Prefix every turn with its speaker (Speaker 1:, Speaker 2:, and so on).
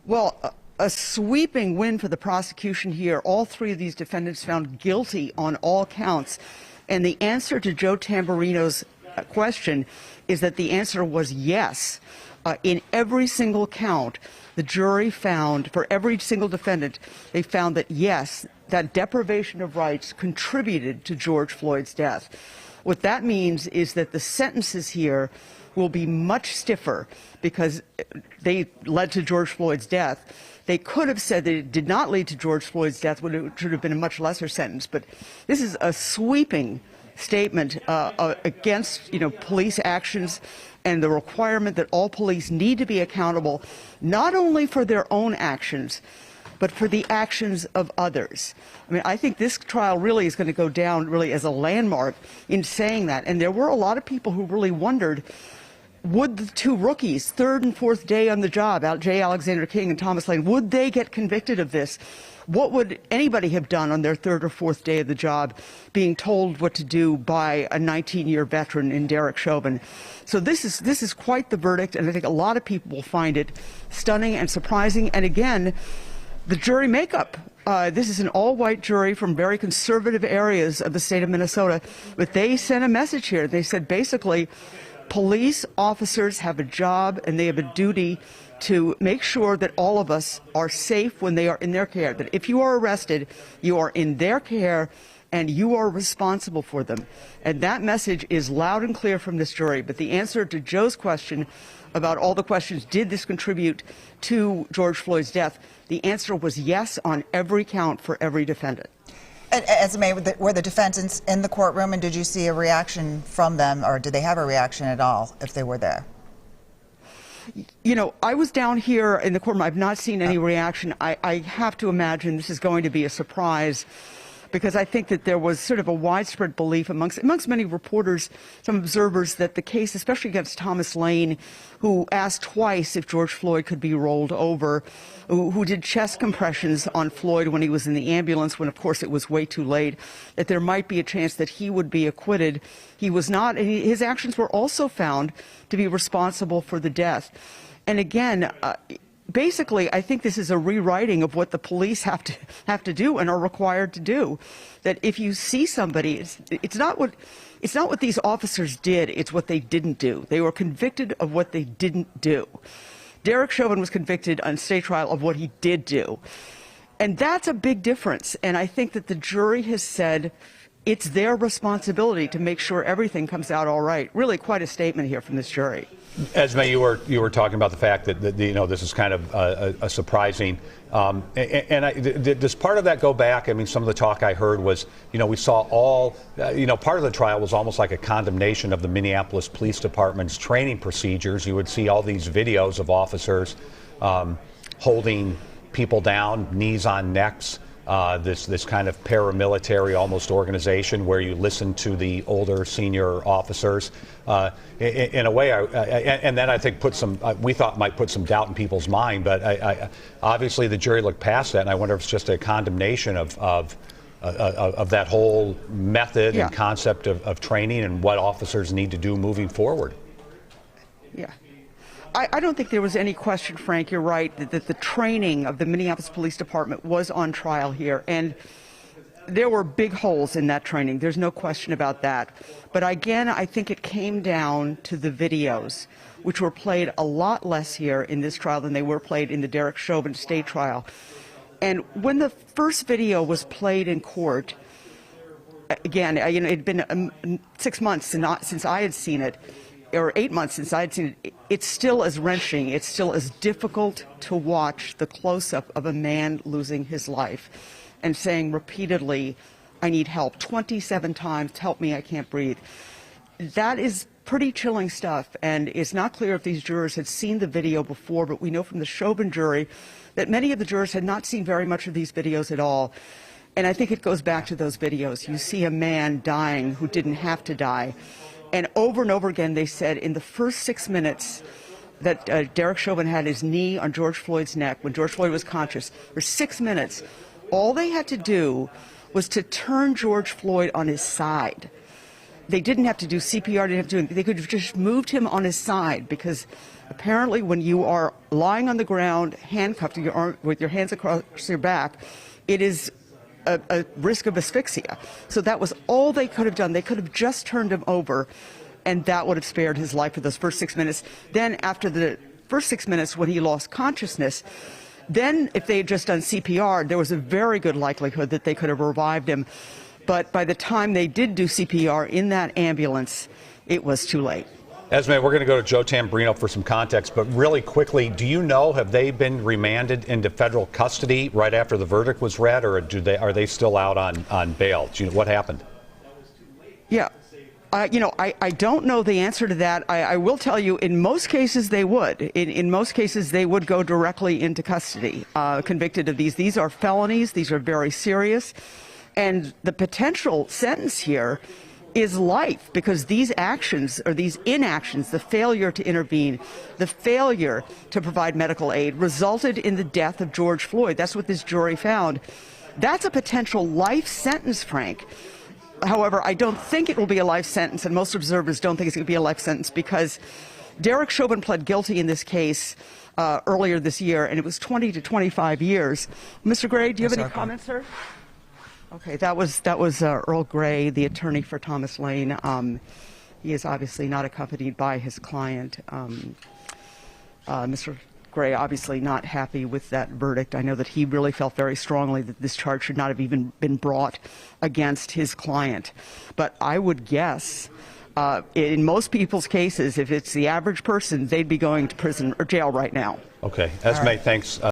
Speaker 1: Well, a sweeping win for the prosecution here. All three of these defendants found guilty on all counts. And the answer to Joe Tamburino's question is that the answer was yes. In every single count, the jury found, for every single defendant, they found that yes, that deprivation of rights contributed to George Floyd's death. What that means is that the sentences here will be much stiffer because they led to George Floyd's death. They could have said that it did not lead to George Floyd's death, when it should have been a much lesser sentence. But this is a sweeping statement against, police actions and the requirement that all police need to be accountable, not only for their own actions, but for the actions of others. I mean, I think this trial really is going to go down really as a landmark in saying that. And there were a lot of people who really wondered, would the two rookies, third and fourth day on the job, J. Alexander King and Thomas Lane, would they get convicted of this? What would anybody have done on their third or fourth day of the job, being told what to do by a 19-year veteran in Derek Chauvin? So this is quite the verdict, and I think a lot of people will find it stunning and surprising. And again, the jury makeup. This is an all-white jury from very conservative areas of the state of Minnesota, but they sent a message here. They said basically, police officers have a job and they have a duty to make sure that all of us are safe when they are in their care, that if you are arrested, you are in their care and you are responsible for them. And that message is loud and clear from this jury. But the answer to Joe's question about all the questions, did this contribute to George Floyd's death, the answer was yes on every count for every defendant.
Speaker 2: Esme, were the defendants in the courtroom, and did you see a reaction from them, or did they have a reaction at all if they were there?
Speaker 1: I was down here in the courtroom. I've not seen any reaction. I have to imagine this is going to be a surprise, because I think that there was sort of a widespread belief amongst many reporters, some observers, that the case, especially against Thomas Lane, who asked twice if George Floyd could be rolled over, who did chest compressions on Floyd when he was in the ambulance, when of course it was way too late, that there might be a chance that he would be acquitted. He was not, and his actions were also found to be responsible for the death. And again, basically, I think this is a rewriting of what the police have to do and are required to do. That if you see somebody, it's not what these officers did, it's what they didn't do. They were convicted of what they didn't do. Derek Chauvin was convicted on state trial of what he did do. And that's a big difference. And I think that the jury has said it's their responsibility to make sure everything comes out all right. Really quite a statement here from this jury.
Speaker 3: Esme, you were talking about the fact that this is kind of a surprising, does part of that go back? I mean, some of the talk I heard was, we saw all, part of the trial was almost like a condemnation of the Minneapolis Police Department's training procedures. You would see all these videos of officers holding people down, knees on necks. This kind of paramilitary almost organization where you listen to the older senior officers. In a way, and then I think we thought might put some doubt in people's mind, but obviously the jury looked past that, and I wonder if it's just a condemnation of that whole method and concept of training and what officers need to do moving forward.
Speaker 1: Yeah. I don't think there was any question, Frank, you're right, that the training of the Minneapolis Police Department was on trial here. And there were big holes in that training. There's no question about that. But again, I think it came down to the videos, which were played a lot less here in this trial than they were played in the Derek Chauvin state trial. And when the first video was played in court, again, it had been 6 months since I had seen it, or 8 months since I'd seen it. It's still as wrenching, it's still as difficult to watch the close-up of a man losing his life and saying repeatedly, I need help, 27 times, help me, I can't breathe. That is pretty chilling stuff, and it's not clear if these jurors had seen the video before, but we know from the Chauvin jury that many of the jurors had not seen very much of these videos at all. And I think it goes back to those videos. You see a man dying who didn't have to die. And over again, they said in the first 6 minutes that Derek Chauvin had his knee on George Floyd's neck when George Floyd was conscious, for 6 minutes, all they had to do was to turn George Floyd on his side. they didn't have to do CPR, didn't have to do anything. They could have just moved him on his side, because apparently when you are lying on the ground, handcuffed with your hands across your back, it is a risk of asphyxia. So that was all they could have done. They could have just turned him over, and that would have spared his life for those first 6 minutes. Then after the first 6 minutes, when he lost consciousness, then if they had just done CPR, there was a very good likelihood that they could have revived him. But by the time they did do CPR in that ambulance, it was too late.
Speaker 3: Esme, we're going to go to Joe Tamburino for some context, but really quickly, do you know, have they been remanded into federal custody right after the verdict was read, or are they still out on bail? Do you know what happened?
Speaker 1: Yeah. I don't know the answer to that. I will tell you, in most cases, they would. In most cases, they would go directly into custody, convicted of these. These are felonies. These are very serious. And the potential sentence here is life, because these actions, or these inactions, the failure to intervene, the failure to provide medical aid, resulted in the death of George Floyd. That's what this jury found. That's a potential life sentence, Frank. However, I don't think it will be a life sentence, and most observers don't think it's going to be a life sentence, because Derek Chauvin pled guilty in this case earlier this year, and it was 20 to 25 years. Mr. Gray, do you have any comments, sir? Okay, that was Earl Gray, the attorney for Thomas Lane. He is obviously not accompanied by his client. Mr. Gray obviously not happy with that verdict. I know that he really felt very strongly that this charge should not have even been brought against his client. But I would guess, in most people's cases, if it's the average person, they'd be going to prison or jail right now.
Speaker 3: Okay, Esme, thanks.